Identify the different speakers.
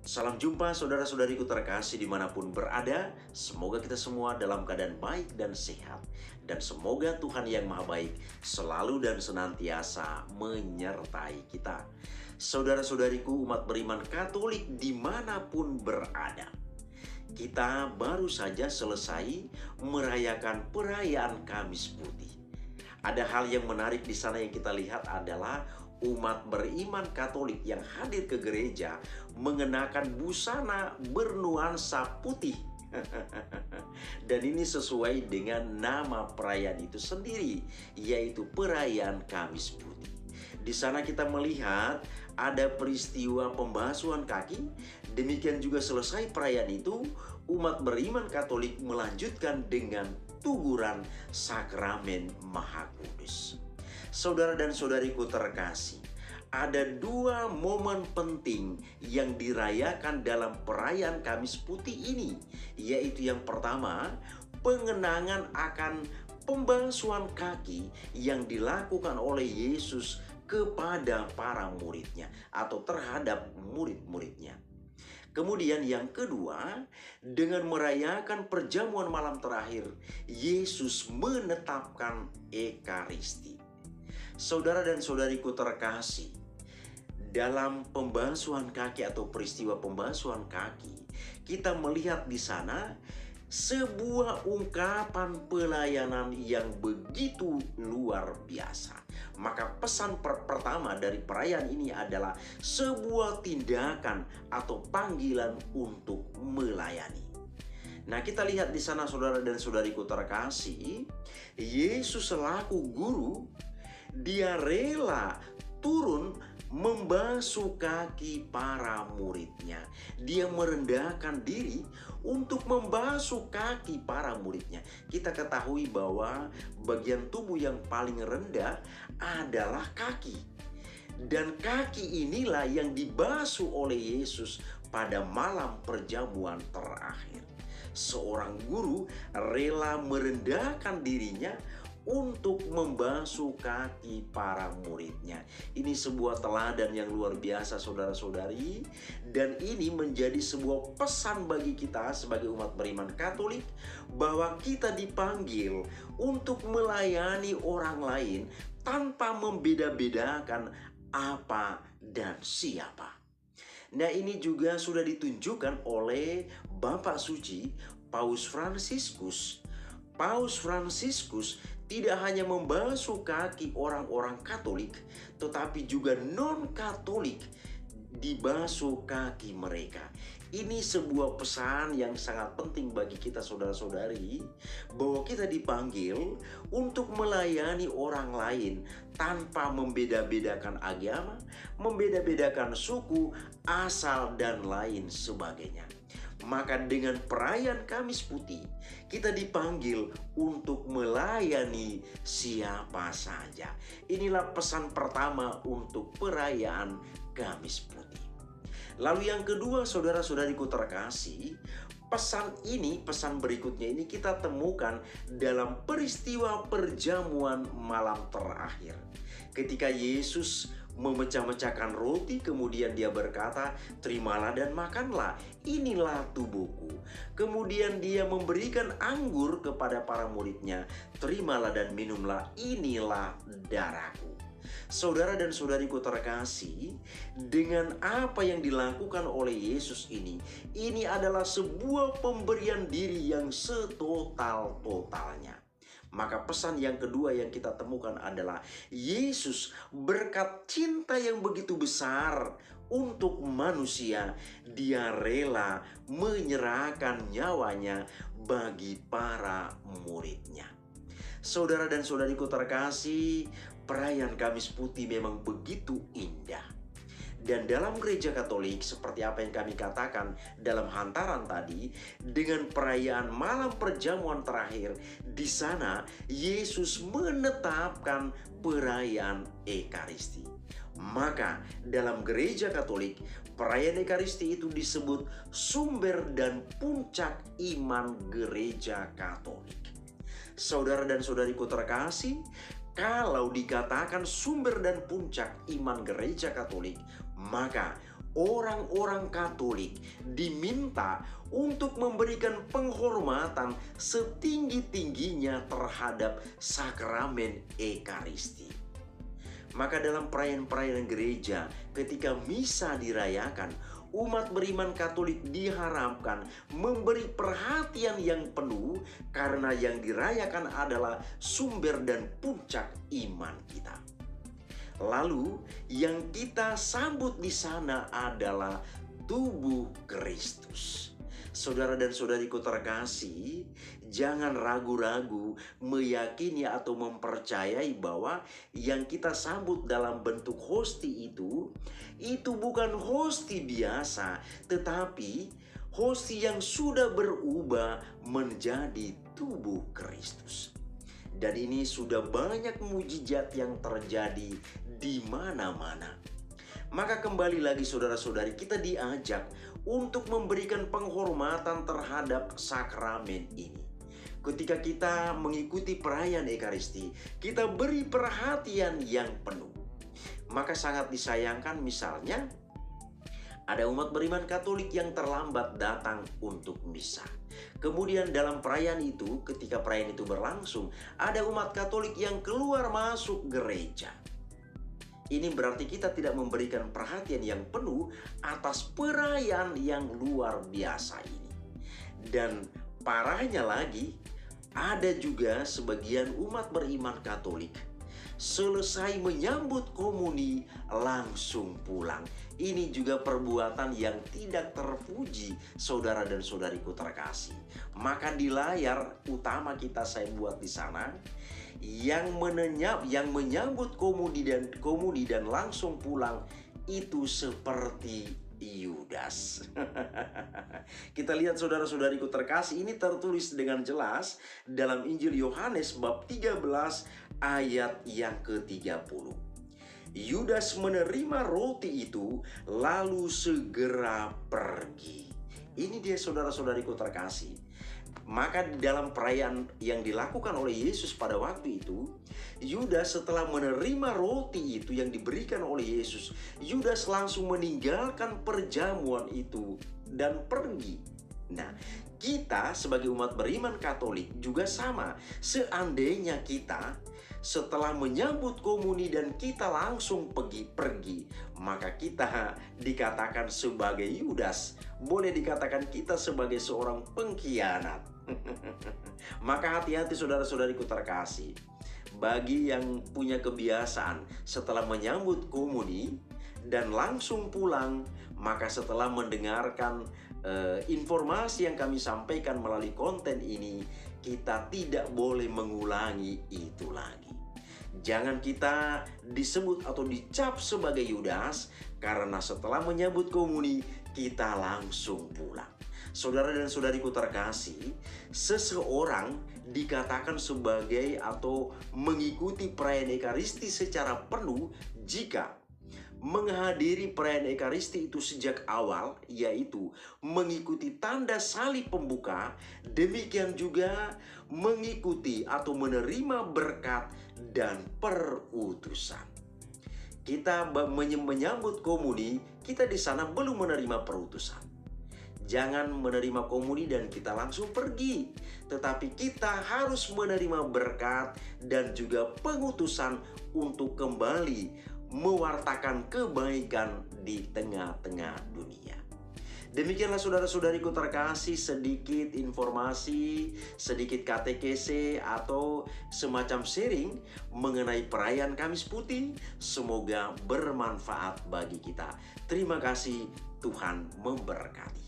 Speaker 1: Salam jumpa saudara-saudariku terkasih dimanapun berada. Semoga kita semua dalam keadaan baik dan sehat. Dan semoga Tuhan yang Maha Baik selalu dan senantiasa menyertai kita. Saudara-saudariku umat beriman Katolik dimanapun berada. Kita baru saja selesai merayakan perayaan Kamis Putih. Ada hal yang menarik di sana yang kita lihat adalah umat beriman Katolik yang hadir ke gereja mengenakan busana bernuansa putih. Dan ini sesuai dengan nama perayaan itu sendiri, yaitu perayaan Kamis Putih. Di sana kita melihat ada peristiwa pembasuhan kaki. Demikian juga selesai perayaan itu, umat beriman Katolik melanjutkan dengan tuguran sakramen Maha Kudus. Saudara dan saudariku terkasih, ada dua momen penting yang dirayakan dalam perayaan Kamis Putih ini, yaitu yang pertama, pengenangan akan pembasuhan kaki yang dilakukan oleh Yesus kepada para muridnya atau terhadap murid-muridnya. Kemudian yang kedua, dengan merayakan perjamuan malam terakhir, Yesus menetapkan Ekaristi. Saudara dan saudariku terkasih, dalam pembasuhan kaki atau peristiwa pembasuhan kaki, kita melihat di sana sebuah ungkapan pelayanan yang begitu luar biasa. Maka pesan pertama dari perayaan ini adalah sebuah tindakan atau panggilan untuk melayani. Nah, kita lihat di sana saudara dan saudariku terkasih, Yesus selaku guru, dia rela turun membasuh kaki para muridnya. Dia merendahkan diri untuk membasuh kaki para muridnya. Kita ketahui bahwa bagian tubuh yang paling rendah adalah kaki. Dan kaki inilah yang dibasuh oleh Yesus pada malam perjamuan terakhir. Seorang guru rela merendahkan dirinya untuk membasuh kaki para muridnya. Ini sebuah teladan yang luar biasa saudara-saudari. Dan ini menjadi sebuah pesan bagi kita sebagai umat beriman Katolik, bahwa kita dipanggil untuk melayani orang lain tanpa membeda-bedakan apa dan siapa. Nah, ini juga sudah ditunjukkan oleh Bapak Suci Paus Fransiskus. Paus Fransiskus tidak hanya membasuh kaki orang-orang Katolik, tetapi juga non-Katolik dibasuh kaki mereka. Ini sebuah pesan yang sangat penting bagi kita saudara-saudari, bahwa kita dipanggil untuk melayani orang lain tanpa membeda-bedakan agama, membeda-bedakan suku, asal, dan lain sebagainya. Maka dengan perayaan Kamis Putih, kita dipanggil untuk melayani siapa saja. Inilah pesan pertama untuk perayaan Kamis Putih. Lalu yang kedua saudara-saudariku terkasih, pesan berikutnya ini kita temukan dalam peristiwa perjamuan malam terakhir. Ketika Yesus memecah-mecahkan roti, kemudian dia berkata, "Terimalah dan makanlah, inilah tubuhku." Kemudian dia memberikan anggur kepada para muridnya, "Terimalah dan minumlah, inilah darahku." Saudara dan saudariku terkasih, dengan apa yang dilakukan oleh Yesus ini adalah sebuah pemberian diri yang setotal-totalnya. Maka pesan yang kedua yang kita temukan adalah Yesus berkat cinta yang begitu besar untuk manusia, dia rela menyerahkan nyawanya bagi para muridnya. Saudara dan saudariku terkasih, perayaan Kamis Putih memang begitu indah. Dan dalam gereja Katolik, seperti apa yang kami katakan dalam hantaran tadi, dengan perayaan malam perjamuan terakhir, di sana Yesus menetapkan perayaan Ekaristi. Maka dalam gereja Katolik, perayaan Ekaristi itu disebut sumber dan puncak iman gereja Katolik. Saudara dan saudariku terkasih, kalau dikatakan sumber dan puncak iman gereja Katolik, maka orang-orang Katolik diminta untuk memberikan penghormatan setinggi-tingginya terhadap sakramen Ekaristi. Maka dalam perayaan-perayaan gereja, ketika misa dirayakan, umat beriman Katolik diharapkan memberi perhatian yang penuh karena yang dirayakan adalah sumber dan puncak iman kita. Lalu yang kita sambut di sana adalah tubuh Kristus. Saudara dan saudariku terkasih, jangan ragu-ragu meyakini atau mempercayai bahwa yang kita sambut dalam bentuk hosti itu bukan hosti biasa, tetapi hosti yang sudah berubah menjadi tubuh Kristus. Dan ini sudah banyak mujizat yang terjadi di mana-mana. Maka kembali lagi saudara-saudari, kita diajak untuk memberikan penghormatan terhadap sakramen ini. Ketika kita mengikuti perayaan Ekaristi, kita beri perhatian yang penuh. Maka sangat disayangkan misalnya ada umat beriman Katolik yang terlambat datang untuk misa. Kemudian dalam perayaan itu, ketika perayaan itu berlangsung, ada umat Katolik yang keluar masuk gereja. Ini berarti kita tidak memberikan perhatian yang penuh atas perayaan yang luar biasa ini. Dan parahnya lagi, ada juga sebagian umat beriman Katolik selesai menyambut komuni langsung pulang. Ini juga perbuatan yang tidak terpuji, saudara dan saudariku terkasih. Maka di layar utama kita saya buat di sana, yang menyambut komuni dan langsung pulang itu seperti Yudas. Kita lihat saudara-saudariku terkasih, ini tertulis dengan jelas dalam Injil Yohanes bab 13 ayat yang ke-30. Yudas menerima roti itu lalu segera pergi. Ini dia saudara-saudariku terkasih. Maka dalam perayaan yang dilakukan oleh Yesus pada waktu itu, Yudas setelah menerima roti itu yang diberikan oleh Yesus, Yudas langsung meninggalkan perjamuan itu dan pergi. Nah, kita sebagai umat beriman Katolik juga sama. Seandainya kita setelah menyambut komuni dan kita langsung pergi, maka kita dikatakan sebagai Yudas. Boleh dikatakan kita sebagai seorang pengkhianat. Maka hati-hati saudara-saudariku terkasih. Bagi yang punya kebiasaan setelah menyambut komuni dan langsung pulang, maka setelah mendengarkan informasi yang kami sampaikan melalui konten ini, kita tidak boleh mengulangi itu lagi. Jangan kita disebut atau dicap sebagai Yudas karena setelah menyambut komuni kita langsung pulang. Saudara dan saudariku terkasih, seseorang dikatakan sebagai atau mengikuti perayaan Ekaristi secara penuh jika menghadiri perayaan Ekaristi itu sejak awal, yaitu mengikuti tanda salib pembuka, demikian juga mengikuti atau menerima berkat dan perutusan. Kita menyambut komuni, kita di sana belum menerima perutusan. Jangan menerima komuni dan kita langsung pergi, tetapi kita harus menerima berkat dan juga pengutusan untuk kembali mewartakan kebaikan di tengah-tengah dunia. Demikianlah saudara-saudariku terkasih, sedikit informasi, sedikit katekese atau semacam sharing mengenai perayaan Kamis Putih. Semoga bermanfaat bagi kita. Terima kasih, Tuhan memberkati.